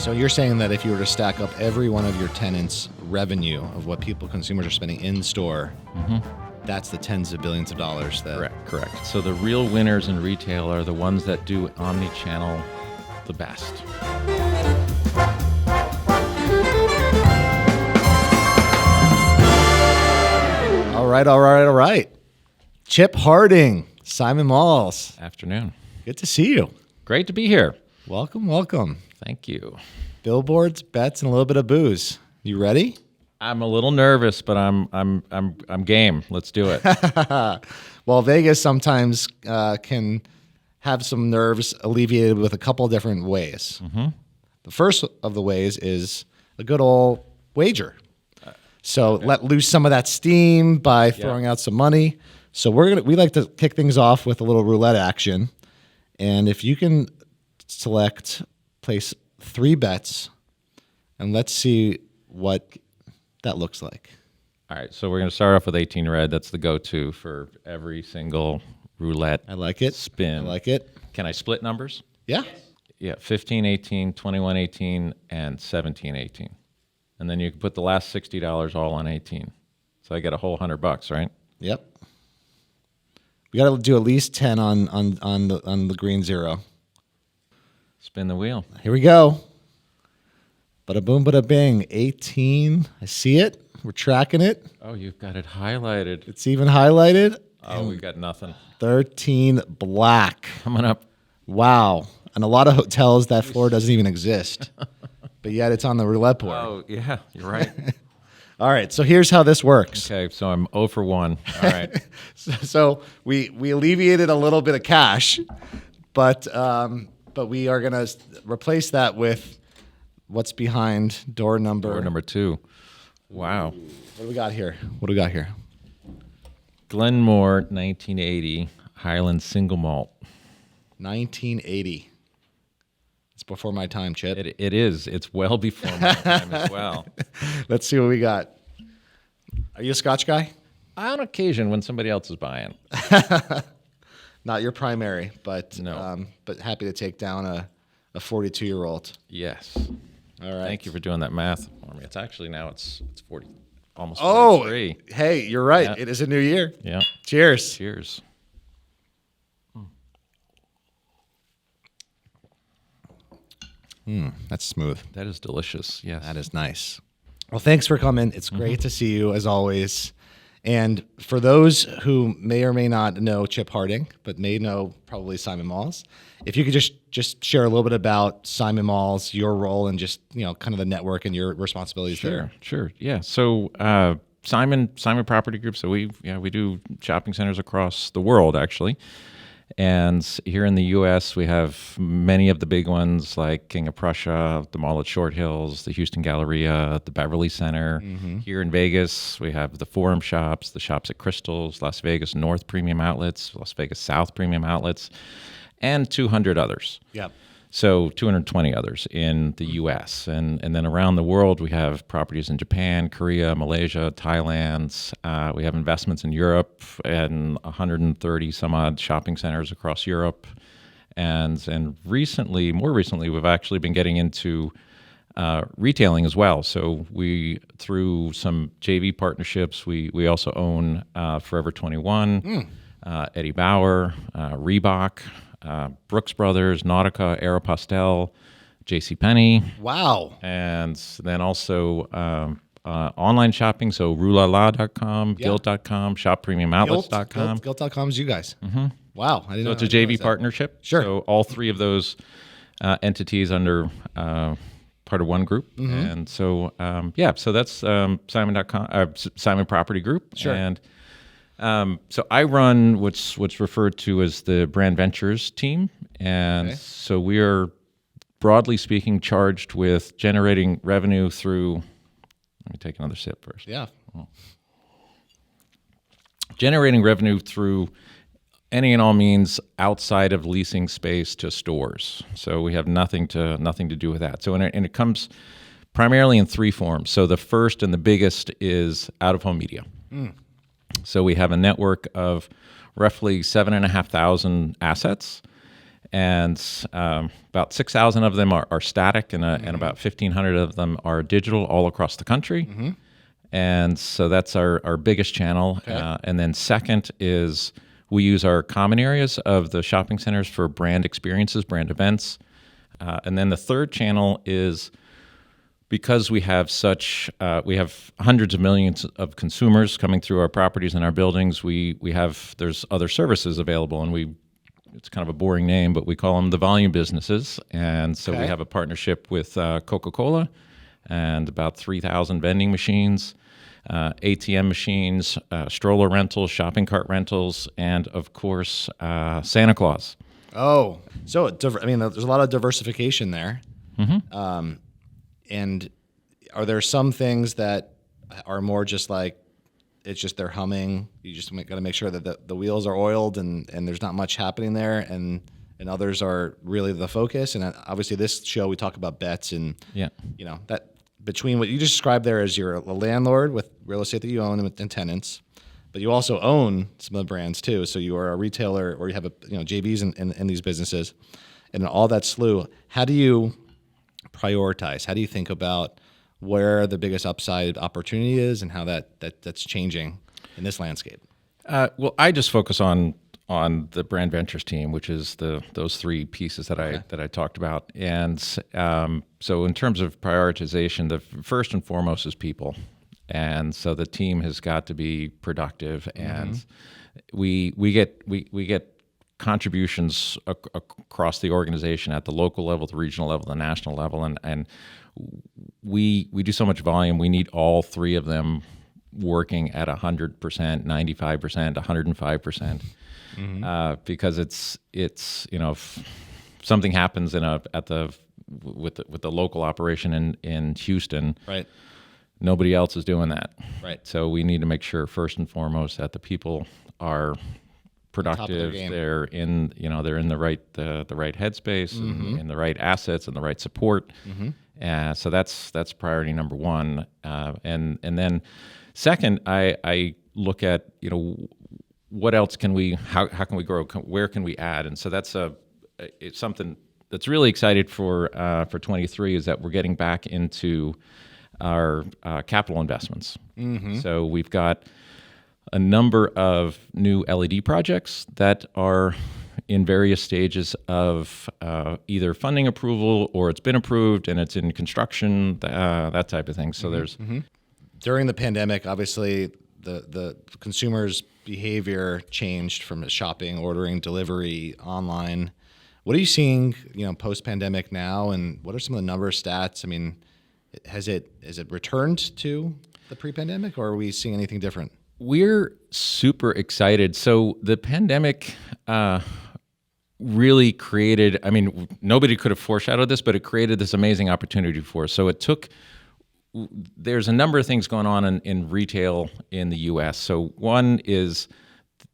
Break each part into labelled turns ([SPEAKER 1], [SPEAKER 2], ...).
[SPEAKER 1] So you're saying that if you were to stack up every one of your tenants' revenue of what consumers are spending in store, that's the tens of billions of dollars.
[SPEAKER 2] Correct. So the real winners in retail are the ones that do omni-channel the best.
[SPEAKER 1] All right. Chip Harding, Simon Malls.
[SPEAKER 2] Afternoon.
[SPEAKER 1] Good to see you.
[SPEAKER 2] Great to be here.
[SPEAKER 1] Welcome.
[SPEAKER 2] Thank you.
[SPEAKER 1] Billboards, bets, and a little bit of booze. You ready?
[SPEAKER 2] I'm a little nervous, but I'm game. Let's do it.
[SPEAKER 1] Well, Vegas sometimes can have some nerves alleviated with a couple different ways. The first of the ways is a good old wager. So let loose some of that steam by throwing out some money. So we like to kick things off with a little roulette action. And if you can place 3 bets, and let's see what that looks like.
[SPEAKER 2] All right, so we're going to start off with 18 red. That's the go-to for every single roulette.
[SPEAKER 1] I like it.
[SPEAKER 2] Spin.
[SPEAKER 1] I like it.
[SPEAKER 2] Can I split numbers?
[SPEAKER 1] Yeah.
[SPEAKER 2] Yeah, 15, 18, 21, 18, and 17, 18. And then you can put the last $60 all on 18. So I get a whole $100, right?
[SPEAKER 1] Yep. We got to do at least 10 on the green zero.
[SPEAKER 2] Spin the wheel.
[SPEAKER 1] Here we go. Bada boom, bada bing. 18. I see it. We're tracking it.
[SPEAKER 2] Oh, you've got it highlighted.
[SPEAKER 1] It's even highlighted.
[SPEAKER 2] Oh, we got nothing.
[SPEAKER 1] 13 black.
[SPEAKER 2] Coming up.
[SPEAKER 1] Wow. And a lot of hotels, that floor doesn't even exist. But yet it's on the roulette board.
[SPEAKER 2] Oh, yeah, you're right.
[SPEAKER 1] All right, so here's how this works.
[SPEAKER 2] Okay, so I'm 0 for 1. All right.
[SPEAKER 1] So we alleviated a little bit of cash, but we are going to replace that with what's behind door number
[SPEAKER 2] 2. Wow.
[SPEAKER 1] What do we got here?
[SPEAKER 2] Glenmore 1980 Highland Single Malt.
[SPEAKER 1] 1980. It's before my time, Chip.
[SPEAKER 2] It is. It's well before my time as well.
[SPEAKER 1] Let's see what we got. Are you a Scotch guy?
[SPEAKER 2] On occasion when somebody else is buying.
[SPEAKER 1] Not your primary, but
[SPEAKER 2] No.
[SPEAKER 1] But happy to take down a 42-year-old.
[SPEAKER 2] Yes.
[SPEAKER 1] All right.
[SPEAKER 2] Thank you for doing that math for me. It's actually now it's 40, almost 43.
[SPEAKER 1] Oh, hey, you're right.
[SPEAKER 2] Yeah.
[SPEAKER 1] It is a new year.
[SPEAKER 2] Yeah.
[SPEAKER 1] Cheers.
[SPEAKER 2] Cheers.
[SPEAKER 1] That's smooth.
[SPEAKER 2] That is delicious. Yes.
[SPEAKER 1] That is nice. Well, thanks for coming. It's great to see you as always. And for those who may or may not know Chip Harding, but may know probably Simon Malls, if you could just share a little bit about Simon Malls, your role, and just kind of the network and your responsibilities there.
[SPEAKER 2] Sure. Yeah. So Simon Property Group. So we do shopping centers across the world actually. And here in the U.S., we have many of the big ones like King of Prussia, the Mall at Short Hills, the Houston Galleria, the Beverly Center. Here in Vegas, we have the Forum Shops, the Shops at Crystals, Las Vegas North Premium Outlets, Las Vegas South Premium Outlets, and 200 others.
[SPEAKER 1] Yep.
[SPEAKER 2] So 220 others in the U.S. And then around the world, we have properties in Japan, Korea, Malaysia, Thailand. We have investments in Europe and 130 some odd shopping centers across Europe. And more recently, we've actually been getting into retailing as well. So through some JV partnerships, we also own Forever 21, Eddie Bauer, Reebok, Brooks Brothers, Nautica, Aeropostale, JCPenney.
[SPEAKER 1] Wow.
[SPEAKER 2] And then also online shopping, so roulala.com, Gilt.com, shoppremiumoutlets.com.
[SPEAKER 1] Gilt.com is you guys. Wow. I didn't know.
[SPEAKER 2] So it's a JV partnership.
[SPEAKER 1] Sure.
[SPEAKER 2] So all 3 of those entities under part of one group. And so, so that's Simon.com, Simon Property Group.
[SPEAKER 1] Sure.
[SPEAKER 2] And so I run what's referred to as the Brand Ventures team, and so we are, broadly speaking, charged with generating revenue through. Let me take another sip first.
[SPEAKER 1] Yeah.
[SPEAKER 2] Generating revenue through any and all means outside of leasing space to stores. So we have nothing to do with that. So and it comes primarily in 3 forms. So the first and the biggest is out-of-home media. So we have a network of roughly 7,500 assets, and about 6,000 of them are static, and about 1,500 of them are digital all across the country. And so that's our biggest channel.
[SPEAKER 1] Okay.
[SPEAKER 2] And then second is we use our common areas of the shopping centers for brand experiences, brand events. And then the third channel is, because we have we have hundreds of millions of consumers coming through our properties and our buildings, there's other services available, and it's kind of a boring name, but we call them the volume businesses. And so we have a partnership with Coca-Cola and about 3,000 vending machines, ATM machines, stroller rentals, shopping cart rentals, and of course, Santa Claus.
[SPEAKER 1] Oh, so there's a lot of diversification there. And are there some things that are more just like, it's just they're humming, you just got to make sure that the wheels are oiled and there's not much happening there, and others are really the focus? And obviously this show we talk about bets, and that between what you just described there as you're a landlord with real estate that you own and tenants, but you also own some of the brands too. So you are a retailer, or you have JVs in these businesses, and all that slew. How do you prioritize? How do you think about where the biggest upside opportunity is, and how that's changing in this landscape?
[SPEAKER 2] Well, I just focus on the brand ventures team, which is those three pieces that I talked about. And so in terms of prioritization, the first and foremost is people. And so the team has got to be productive, and we get contributions across the organization at the local level, the regional level, the national level, and we do so much volume. We need all three of them working at 100%, 95%, 105%, because it's if something happens with the local operation in Houston,
[SPEAKER 1] right,
[SPEAKER 2] nobody else is doing that.
[SPEAKER 1] Right.
[SPEAKER 2] So we need to make sure first and foremost that the people are productive. They're in the right headspace, and the right assets and the right support. So that's priority number one. And then second, I look at what else how can we grow? Where can we add? And so that's it's something that's really excited for 23, is that we're getting back into our capital investments. So we've got a number of new LED projects that are in various stages of either funding approval, or it's been approved and it's in construction, that type of thing. So there's
[SPEAKER 1] during the pandemic, obviously the consumer's behavior changed from shopping, ordering, delivery, online. What are you seeing, post-pandemic now, and what are some of the number stats? I mean, has it returned to the pre-pandemic, or are we seeing anything different?
[SPEAKER 2] We're super excited. So the pandemic really created, nobody could have foreshadowed this, but it created this amazing opportunity for us. So there's a number of things going on in retail in the U.S. So one is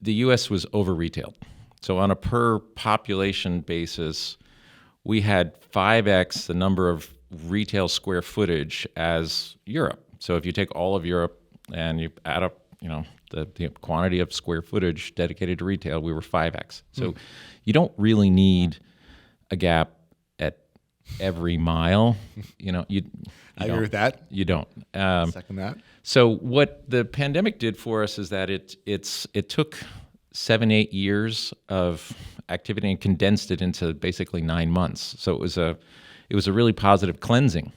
[SPEAKER 2] the U.S. was over-retailed. So on a per population basis, we had 5x the number of retail square footage as Europe. So if you take all of Europe and you add up, the quantity of square footage dedicated to retail, we were 5x. So you don't really need a gap at every mile.
[SPEAKER 1] I agree with that.
[SPEAKER 2] You don't.
[SPEAKER 1] Second that.
[SPEAKER 2] So what the pandemic did for us is that it took 7-8 years of activity and condensed it into basically 9 months. So it was a really positive cleansing.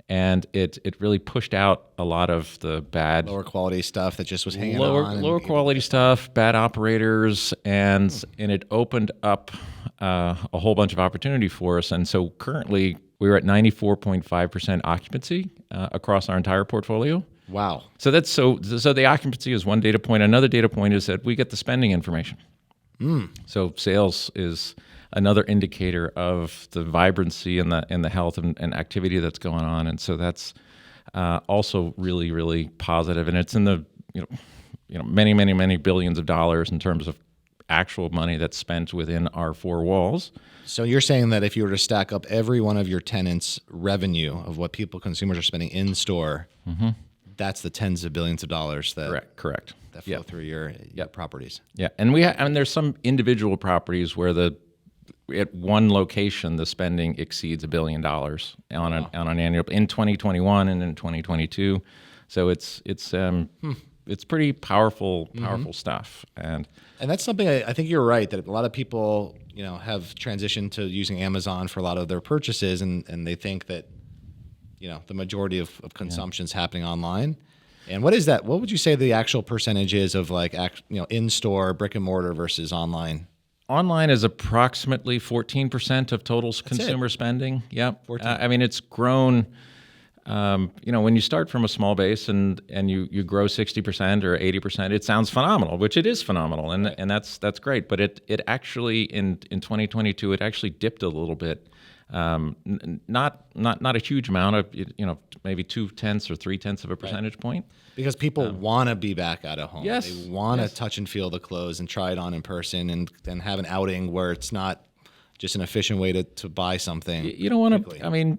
[SPEAKER 2] And it really pushed out a lot of the bad,
[SPEAKER 1] lower quality stuff that just was hanging on.
[SPEAKER 2] Lower quality stuff, bad operators, and it opened up a whole bunch of opportunity for us. And so currently we're at 94.5% occupancy across our entire portfolio.
[SPEAKER 1] Wow.
[SPEAKER 2] So that's so the occupancy is one data point. Another data point is that we get the spending information. So sales is another indicator of the vibrancy and the health and activity that's going on, and so that's also really, really positive. And it's in the many billions of dollars in terms of actual money that's spent within our four walls.
[SPEAKER 1] So you're saying that if you were to stack up every one of your tenants' revenue of what consumers are spending in store, that's the tens of billions of dollars that
[SPEAKER 2] correct
[SPEAKER 1] that flow through your properties.
[SPEAKER 2] Yeah, and there's some individual properties where at one location, the spending exceeds $1 billion on an annual in 2021 and in 2022. So it's pretty powerful stuff. And
[SPEAKER 1] that's something I think you're right, that a lot of people, have transitioned to using Amazon for a lot of their purchases, and they think that, the majority of consumption is happening online. And what is that? What would you say the actual percentage is of in-store brick and mortar versus online?
[SPEAKER 2] Online is approximately 14% of total consumer spending. Yep. It's grown. When you start from a small base and you grow 60% or 80%, it sounds phenomenal, which it is phenomenal, and that's great. But it actually in 2022 it actually dipped a little bit. Not a huge amount of maybe 0.2 or 0.3 of a percentage point.
[SPEAKER 1] Because people want to be back out of home.
[SPEAKER 2] Yes.
[SPEAKER 1] They want to touch and feel the clothes and try it on in person and have an outing where it's not just an efficient way to buy something.
[SPEAKER 2] You don't want to.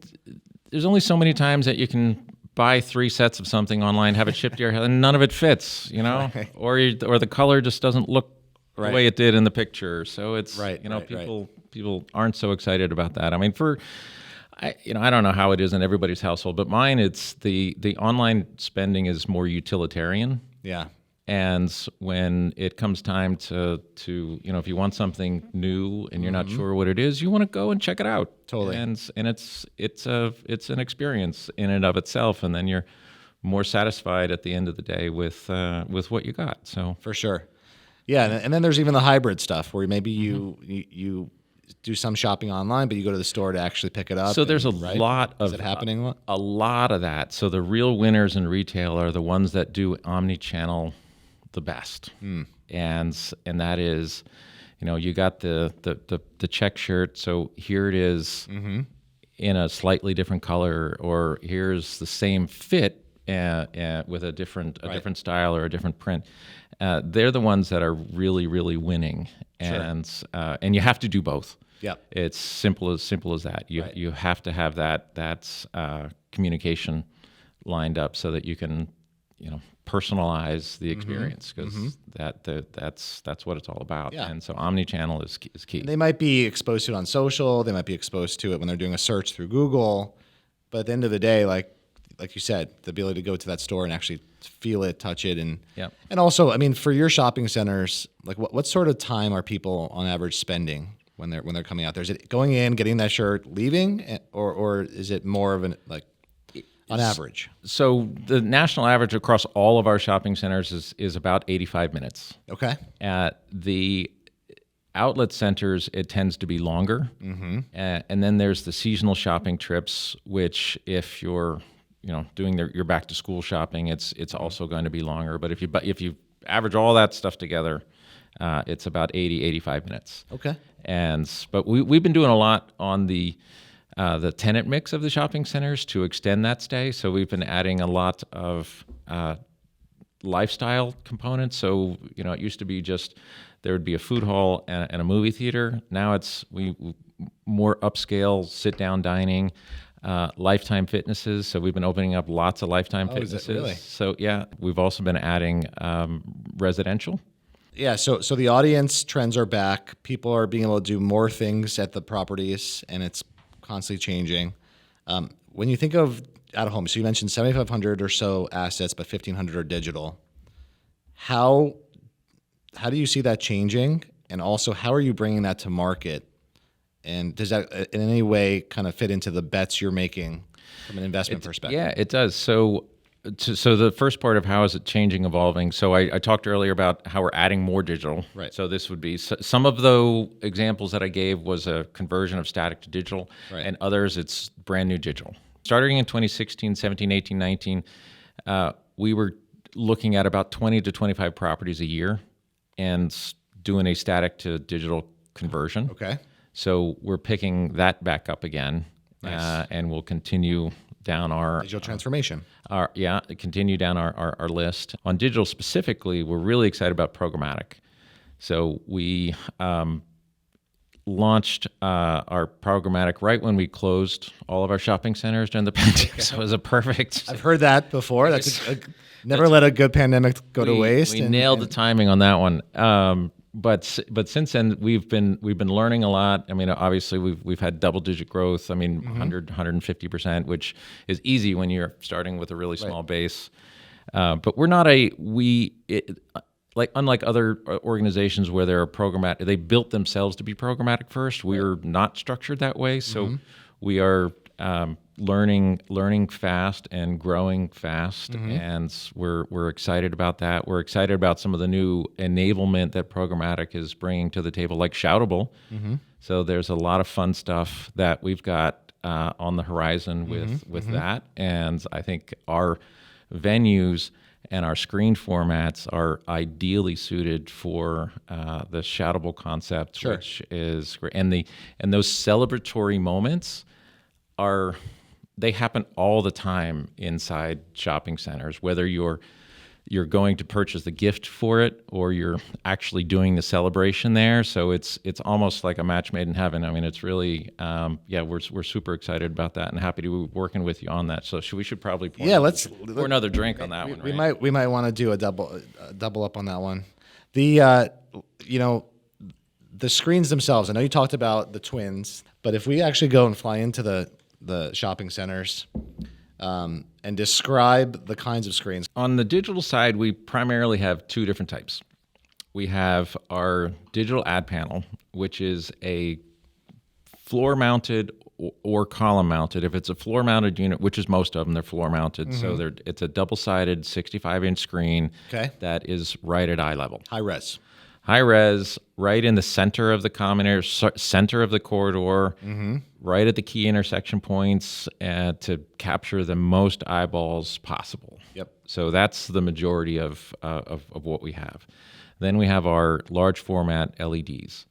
[SPEAKER 2] There's only so many times that you can buy 3 sets of something online, have it shipped to your house, and none of it fits.
[SPEAKER 1] Right.
[SPEAKER 2] Or the color just doesn't look the way it did in the picture. So it's people aren't so excited about that. I don't know how it is in everybody's household, but mine, it's the online spending is more utilitarian.
[SPEAKER 1] Yeah.
[SPEAKER 2] And when it comes time to if you want something new and you're not sure what it is, you want to go and check it out.
[SPEAKER 1] Totally.
[SPEAKER 2] And it's an experience in and of itself, and then you're more satisfied at the end of the day with what you got. So
[SPEAKER 1] for sure. Yeah, and then there's even the hybrid stuff where maybe you do some shopping online, but you go to the store to actually pick it up.
[SPEAKER 2] So there's lot of...
[SPEAKER 1] Is it happening?
[SPEAKER 2] A lot of that. So the real winners in retail are the ones that do omni-channel the best. And that is, you got the check shirt. So here it is in a slightly different color, or here's the same fit with a different style or a different print. They're the ones that are really, really winning, and you have to do both.
[SPEAKER 1] Yeah,
[SPEAKER 2] it's simple as that. You have to have that communication lined up so that you can personalize the experience, because that's what it's all about.
[SPEAKER 1] Yeah.
[SPEAKER 2] And so omni-channel is key.
[SPEAKER 1] And they might be exposed to it on social. They might be exposed to it when they're doing a search through Google. But at the end of the day, like you said, the ability to go to that store and actually feel it, touch it, and also, for your shopping centers, like what sort of time are people on average spending when they're coming out there? Is it going in, getting that shirt, leaving, or is it more of on average?
[SPEAKER 2] So the national average across all of our shopping centers is about 85 minutes.
[SPEAKER 1] Okay.
[SPEAKER 2] At the outlet centers, it tends to be longer, and then there's the seasonal shopping trips, which if you're doing your back to school shopping, it's also going to be longer. But if you average all that stuff together, it's about 85 minutes.
[SPEAKER 1] Okay.
[SPEAKER 2] But we've been doing a lot on the tenant mix of the shopping centers to extend that stay. So we've been adding a lot of lifestyle components. So it used to be just there would be a food hall and a movie theater. Now it's more upscale sit down dining. Lifetime Fitnesses, so we've been opening up lots of Lifetime Fitnesses.
[SPEAKER 1] Is it really?
[SPEAKER 2] So yeah, we've also been adding residential.
[SPEAKER 1] Yeah, so the audience trends are back. People are being able to do more things at the properties, and it's constantly changing. When you think of out of home, so you mentioned 7,500 or so assets, but 1,500 are digital. How do you see that changing, and also how are you bringing that to market? And does that in any way kind of fit into the bets you're making from an investment perspective?
[SPEAKER 2] Yeah, it does. So the first part of how is it changing, evolving. So I talked earlier about how we're adding more digital.
[SPEAKER 1] Right.
[SPEAKER 2] So this would be some of the examples that I gave was a conversion of static to digital, and others it's brand new digital. Starting in 2016, 17, 18, 19, we were looking at about 20 to 25 properties a year and doing a static to digital conversion.
[SPEAKER 1] Okay.
[SPEAKER 2] So we're picking that back up again, and we'll continue down our
[SPEAKER 1] digital transformation.
[SPEAKER 2] Continue down our list. On digital specifically, we're really excited about programmatic. So we launched our programmatic right when we closed all of our shopping centers during the pandemic. Okay. So it was a perfect...
[SPEAKER 1] I've heard that before. That's never let a good pandemic go to waste.
[SPEAKER 2] We nailed the timing on that one. but since then we've been learning a lot. I mean, obviously we've had double digit growth. I mean, 150%, which is easy when you're starting with a really small base. But we're not like unlike other organizations where they're programmatic, they built themselves to be programmatic first. We're not structured that way, so we are learning fast and growing fast, and we're excited about that. We're excited about some of the new enablement that programmatic is bringing to the table, like Shoutable. So there's a lot of fun stuff that we've got on the horizon with that, and I think our venues and our screen formats are ideally suited for the Shoutable concept, which is great. And those celebratory moments they happen all the time inside shopping centers, whether you're going to purchase the gift for it or you're actually doing the celebration there. So it's almost like a match made in heaven. I mean, it's really we're super excited about that and happy to be working with you on that. So we should probably pour another drink on that one. Right?
[SPEAKER 1] We might want to do a double up on that one. The the screens themselves. I know you talked about the twins, but if we actually go and fly into the shopping centers and describe the kinds of screens.
[SPEAKER 2] On the digital side, we primarily have two different types. We have our digital ad panel, which is a floor-mounted or column-mounted. If it's a floor-mounted unit, which is most of them, they're floor-mounted. So it's a double-sided 65-inch screen that is right at eye level. High res, right in the center of the common area, center of the corridor, right at the key intersection points to capture the most eyeballs possible. So that's the majority of what we have. Then we have our large format LEDs,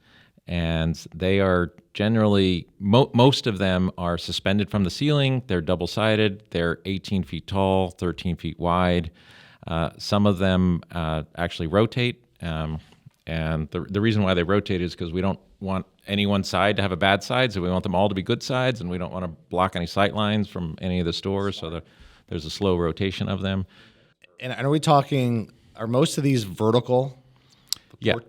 [SPEAKER 2] and they are generally, most of them are suspended from the ceiling. They're double-sided. They're 18 feet tall, 13 feet wide. Some of them actually rotate. And the reason why they rotate is because we don't want any one side to have a bad side, so we want them all to be good sides, and we don't want to block any sight lines from any of the stores, so there's a slow rotation of them.
[SPEAKER 1] And are we talking, are most of these vertical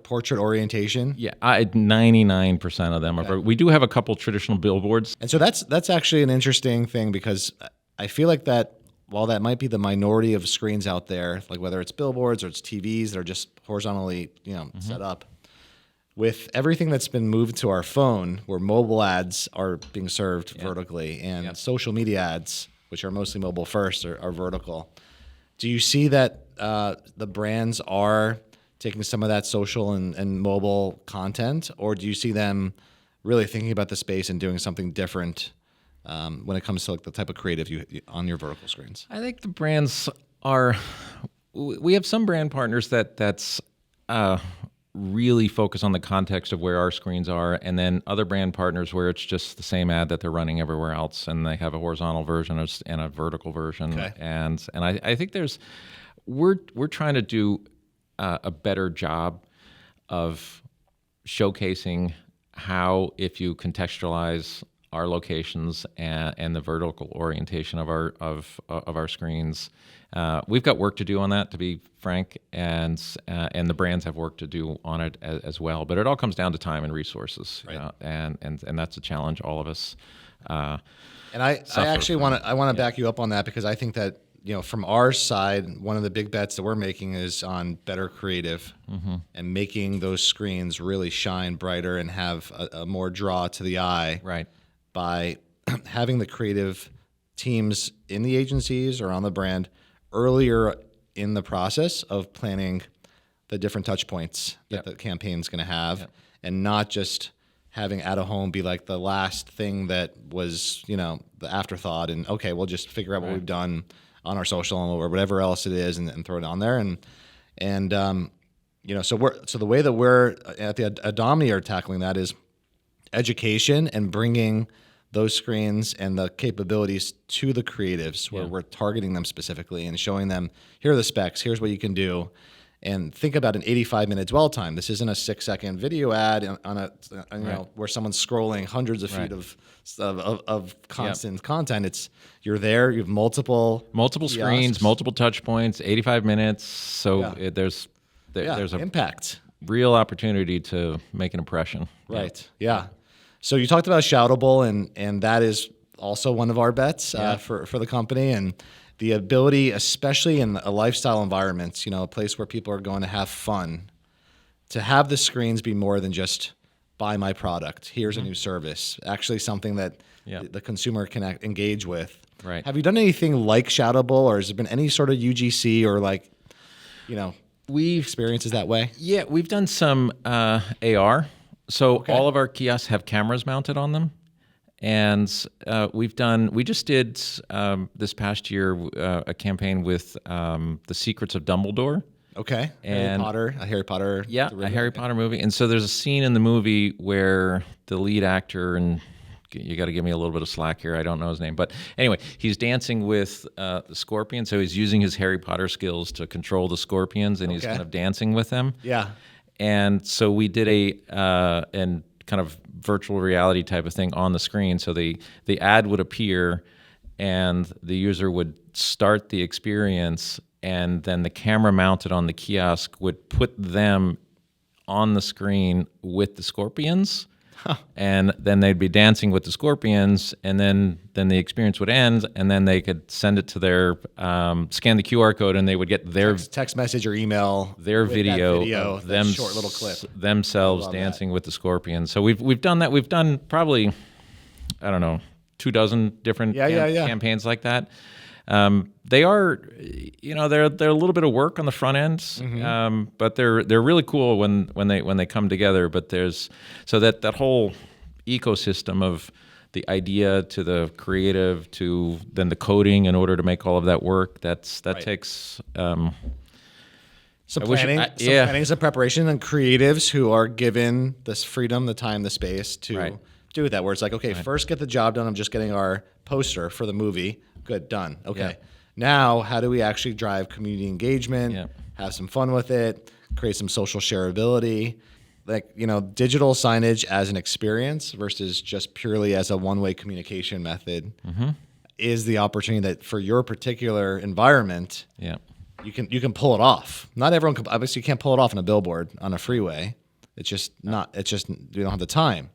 [SPEAKER 1] portrait orientation?
[SPEAKER 2] Yeah, 99% of them are. We do have a couple traditional billboards.
[SPEAKER 1] And so that's actually an interesting thing, because I feel like that while that might be the minority of screens out there, like whether it's billboards or it's TVs that are just horizontally, set up, with everything that's been moved to our phone, where mobile ads are being served vertically, and social media ads, which are mostly mobile first, are vertical. Do you see that the brands are taking some of that social and mobile content, or do you see them really thinking about the space and doing something different when it comes to like the type of creative you on your vertical screens?
[SPEAKER 2] I think the brands are. We have some brand partners that's really focus on the context of where our screens are, and then other brand partners where it's just the same ad that they're running everywhere else, and they have a horizontal version and a vertical version. And I think we're trying to do a better job of showcasing how, if you contextualize our locations and the vertical orientation of our screens, we've got work to do on that, to be frank, and the brands have work to do on it as well. But it all comes down to time and resources, and that's a challenge all of us.
[SPEAKER 1] And I actually want to back you up on that, because I think that from our side, one of the big bets that we're making is on better creative and making those screens really shine brighter and have a more draw to the eye. By having the creative teams in the agencies or on the brand earlier in the process of planning the different touch points that the campaign's going to have, and not just having out of home be like the last thing that was, the afterthought, and okay, we'll just figure out what we've done on our social or whatever else it is and throw it on there. So the way that we're at the Adomni are tackling that is education and bringing those screens and the capabilities to the creatives, where we're targeting them specifically and showing them, here are the specs, here's what you can do. And think about an 85-minute dwell time. This isn't a 6-second video ad where someone's scrolling hundreds of feet of constant content. It's you're there, you have multiple
[SPEAKER 2] screens, multiple touch points, 85 minutes. So there's
[SPEAKER 1] impact.
[SPEAKER 2] real opportunity to make an impression.
[SPEAKER 1] Right. Yeah. So you talked about Shoutable, and that is also one of our bets for the company, and the ability, especially in a lifestyle environment, a place where people are going to have fun, to have the screens be more than just buy my product. Here's a new service. Actually, something that the consumer can engage with.
[SPEAKER 2] Right.
[SPEAKER 1] Have you done anything like Shoutable, or has there been any sort of UGC or experiences that way?
[SPEAKER 2] Yeah, we've done some AR. So all of our kiosks have cameras mounted on them. And we just did this past year a campaign with The Secrets of Dumbledore.
[SPEAKER 1] Okay.
[SPEAKER 2] And
[SPEAKER 1] a Harry Potter.
[SPEAKER 2] Yeah, a Harry Potter movie. And so there's a scene in the movie where the lead actor, and you got to give me a little bit of slack here, I don't know his name, but anyway, he's dancing with the scorpion. So he's using his Harry Potter skills to control the scorpions, and he's kind of dancing with them.
[SPEAKER 1] Yeah.
[SPEAKER 2] And so we did a kind of virtual reality type of thing on the screen. So the ad would appear, and the user would start the experience, and then the camera mounted on the kiosk would put them on the screen with the scorpions. And then they'd be dancing with the scorpions, and then the experience would end, and then they could send it to their scan the QR code, and they would get their
[SPEAKER 1] text message or email,
[SPEAKER 2] their video of them
[SPEAKER 1] short little clip
[SPEAKER 2] themselves dancing with the scorpions. So we've done that. We've done probably, I don't know, 24 different campaigns like that. They are, they're a little bit of work on the front end, but they're really cool when they come together. But there's that whole ecosystem of the idea to the creative to then the coding in order to make all of that work. That takes
[SPEAKER 1] some planning, some preparation, and creatives who are given this freedom, the time, the space to do that. Where it's like, okay, first get the job done. I'm just getting our poster for the movie. Good, done. Okay. Yeah. Now, how do we actually drive community engagement, have some fun with it, create some social shareability? Digital signage as an experience versus just purely as a one-way communication method is the opportunity that for your particular environment, you can pull it off. Not everyone can, obviously you can't pull it off on a billboard on a freeway. It's just we don't have the time.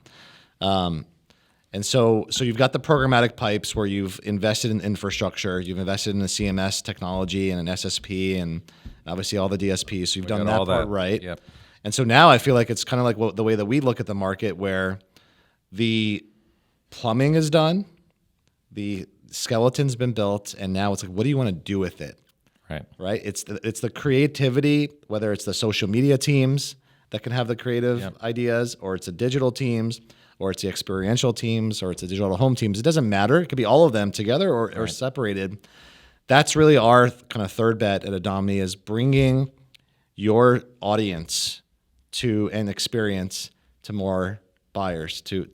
[SPEAKER 1] And so you've got the programmatic pipes where you've invested in infrastructure, you've invested in a CMS technology and an SSP, and obviously all the DSPs. So you've done that part right. Yep. And so now I feel like it's kind of like the way that we look at the market, where the plumbing is done, the skeleton's been built, and now it's like, what do you want to do with it? Right. It's the creativity, whether it's the social media teams that can have the creative ideas, or it's the digital teams, or it's the experiential teams, or it's the digital home teams. It doesn't matter. It could be all of them together or separated. That's really our kind of third bet at Adomni, is bringing your audience to an experience to more buyers, to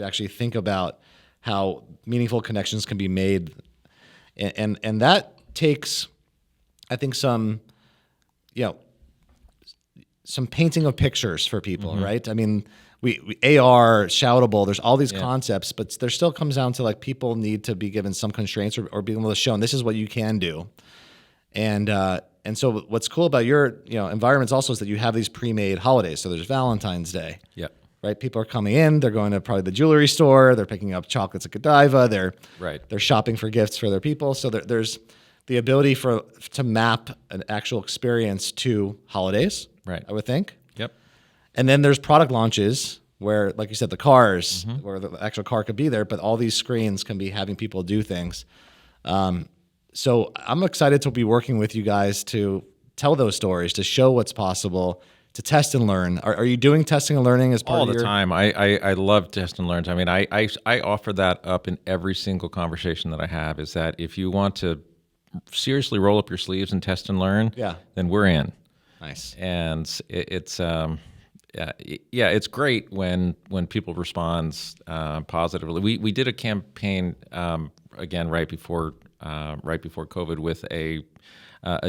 [SPEAKER 1] actually think about how meaningful connections can be made. And that takes, I think, some painting of pictures for people, right? I mean, we AR, Shoutable, there's all these concepts, but there still comes down to like people need to be given some constraints or being able to show, and this is what you can do. And so what's cool about your environments also is that you have these pre-made holidays. So there's Valentine's Day. Yep. Right? People are coming in, they're going to probably the jewelry store, they're picking up chocolates at Godiva, they're shopping for gifts for their people. So there's the ability to map an actual experience to holidays, I would think. And then there's product launches where, like you said, the cars, where the actual car could be there, but all these screens can be having people do things. So I'm excited to be working with you guys to tell those stories, to show what's possible, to test and learn. Are you doing testing and learning as part of your...
[SPEAKER 2] All the time. I love test and learn. I mean, I offer that up in every single conversation that I have, is that if you want to seriously roll up your sleeves and test and learn, then we're in.
[SPEAKER 1] Nice.
[SPEAKER 2] And it's great when people respond positively. We did a campaign again right before COVID with a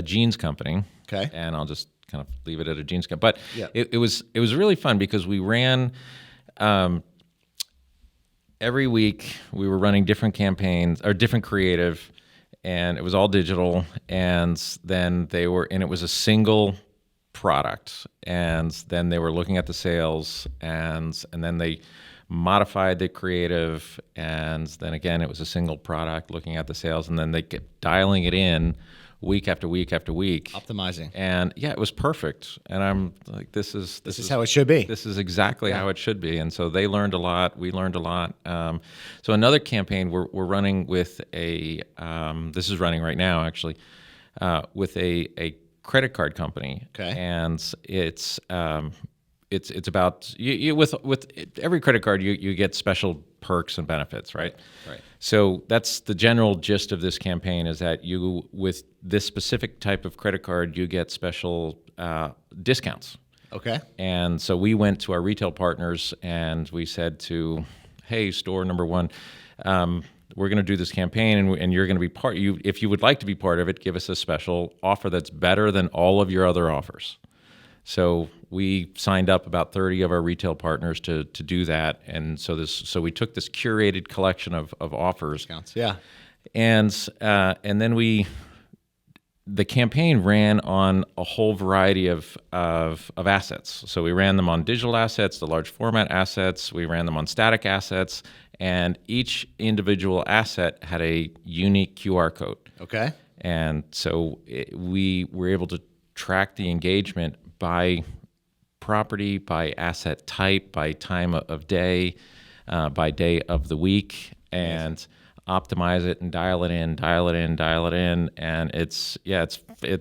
[SPEAKER 2] jeans company. Okay. And I'll just kind of leave it at a jeans company. But it was really fun because we ran every week. We were running different campaigns or different creative, and it was all digital. And then it was a single product, and then they were looking at the sales, and then they modified the creative, and then again it was a single product looking at the sales, and then they kept dialing it in week after week after week,
[SPEAKER 1] Optimizing.
[SPEAKER 2] and yeah, it was perfect. And I'm like, this is
[SPEAKER 1] how it should be.
[SPEAKER 2] This is exactly how it should be. And so they learned a lot. We learned a lot. So another campaign we're running with this is running right now actually, with a credit card company.
[SPEAKER 1] Okay.
[SPEAKER 2] And it's about you with every credit card you get special perks and benefits, right?
[SPEAKER 1] Right.
[SPEAKER 2] So that's the general gist of this campaign, is that you, with this specific type of credit card, you get special discounts.
[SPEAKER 1] Okay.
[SPEAKER 2] And so we went to our retail partners and we said to, hey, store number one, we're going to do this campaign, and you're going to be part. If you would like to be part of it, give us a special offer that's better than all of your other offers. So we signed up about 30 of our retail partners to do that, and so we took this curated collection of offers.
[SPEAKER 1] Discounts. Yeah.
[SPEAKER 2] And then the campaign ran on a whole variety of assets. So we ran them on digital assets, the large format assets. We ran them on static assets, and each individual asset had a unique QR code.
[SPEAKER 1] Okay.
[SPEAKER 2] And so we were able to track the engagement by property, by asset type, by time of day, by day of the week, and optimize it and dial it in, and it's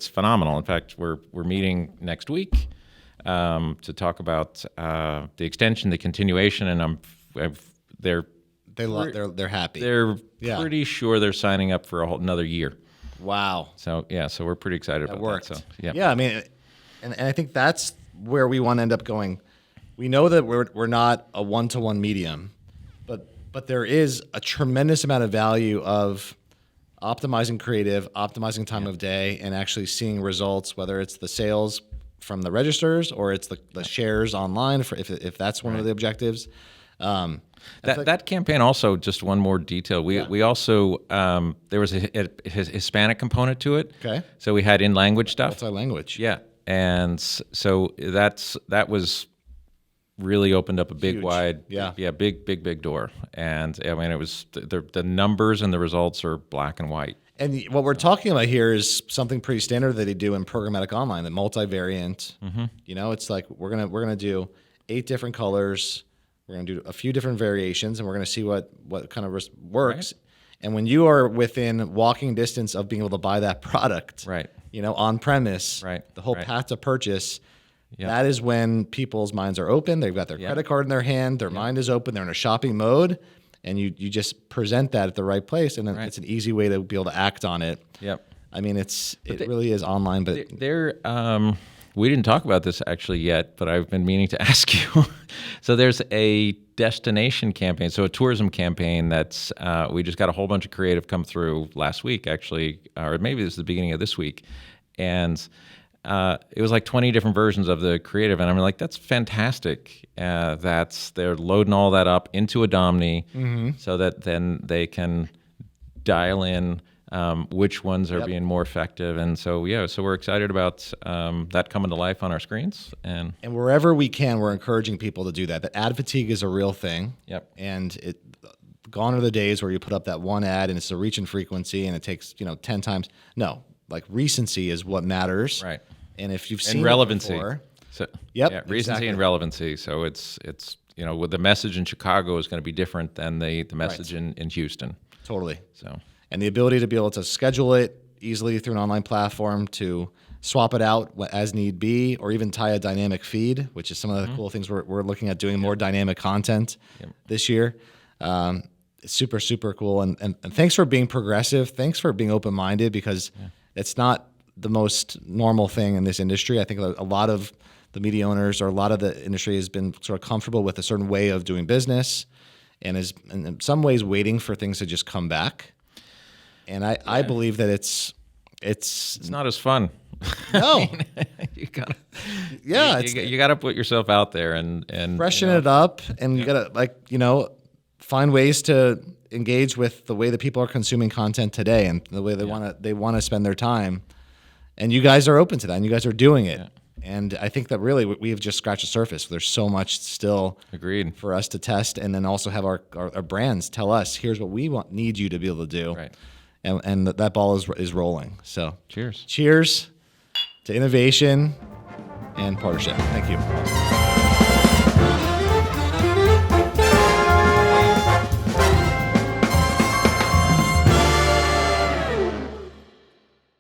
[SPEAKER 2] phenomenal. In fact, we're meeting next week to talk about the extension, the continuation, and they're
[SPEAKER 1] happy.
[SPEAKER 2] They're pretty sure they're signing up for another year.
[SPEAKER 1] Wow.
[SPEAKER 2] So so we're pretty excited about
[SPEAKER 1] worked.
[SPEAKER 2] that. So yeah.
[SPEAKER 1] Yeah, I mean, and I think that's where we want to end up going. We know that we're not a one-to-one medium, but there is a tremendous amount of value of optimizing creative, optimizing time of day, and actually seeing results, whether it's the sales from the registers or it's the shares online, if that's one of the objectives.
[SPEAKER 2] That campaign also, just one more detail. We also there was a Hispanic component to it.
[SPEAKER 1] Okay.
[SPEAKER 2] So we had in language stuff.
[SPEAKER 1] Multi-language.
[SPEAKER 2] Yeah, and so that was really opened up a big, wide, big door. And I mean, it was the numbers and the results are black and white.
[SPEAKER 1] And what we're talking about here is something pretty standard that they do in programmatic online, the multivariant. Mm-hmm. You know, it's like we're gonna do 8 different colors. We're going to do a few different variations, and we're going to see what kind of works. Right. And when you are within walking distance of being able to buy that product,
[SPEAKER 2] right,
[SPEAKER 1] you know, on premise,
[SPEAKER 2] right,
[SPEAKER 1] the whole path to purchase, that is when people's minds are open. They've got their credit card in their hand. Their mind is open. They're in a shopping mode, and you just present that at the right place, and then it's an easy way to be able to act on it.
[SPEAKER 2] Yep.
[SPEAKER 1] I mean, it really is online, but
[SPEAKER 2] we didn't talk about this actually yet, but I've been meaning to ask you. So there's a destination campaign, so a tourism campaign that's we just got a whole bunch of creative come through last week, actually, or maybe this is the beginning of this week, and it was like 20 different versions of the creative, and I'm like, that's fantastic. They're loading all that up into a Domini, so that then they can dial in which ones are being more effective. And so we're excited about that coming to life on our screens. And
[SPEAKER 1] wherever we can, we're encouraging people to do that. That ad fatigue is a real thing.
[SPEAKER 2] Yep.
[SPEAKER 1] And gone are the days where you put up that one ad and it's a reach and frequency and it takes 10 times. No, like recency is what matters.
[SPEAKER 2] Right.
[SPEAKER 1] And if you've seen
[SPEAKER 2] relevancy.
[SPEAKER 1] It before,
[SPEAKER 2] recency
[SPEAKER 1] exactly.
[SPEAKER 2] and relevancy. So it's with the message in Chicago is going to be different than the message in Houston.
[SPEAKER 1] Totally.
[SPEAKER 2] So.
[SPEAKER 1] And the ability to be able to schedule it easily through an online platform, to swap it out as need be, or even tie a dynamic feed, which is some of the cool things we're looking at doing, more dynamic content this year. It's super, super cool. And thanks for being progressive. Thanks for being open-minded, because it's not the most normal thing in this industry. I think a lot of the media owners, or a lot of the industry, has been sort of comfortable with a certain way of doing business and is in some ways waiting for things to just come back. And I believe that it's
[SPEAKER 2] not as fun.
[SPEAKER 1] No,
[SPEAKER 2] you gotta you gotta put yourself out there and
[SPEAKER 1] freshen it up, and you gotta find ways to engage with the way that people are consuming content today and the way they want to spend their time. And you guys are open to that, and you guys are doing it. And I think that really we have just scratched the surface. There's so much still
[SPEAKER 2] Agreed.
[SPEAKER 1] for us to test, and then also have our brands tell us, here's what we need you to be able to do.
[SPEAKER 2] Right.
[SPEAKER 1] And that ball is rolling. So
[SPEAKER 2] Cheers.
[SPEAKER 1] cheers to innovation and partnership. Thank you.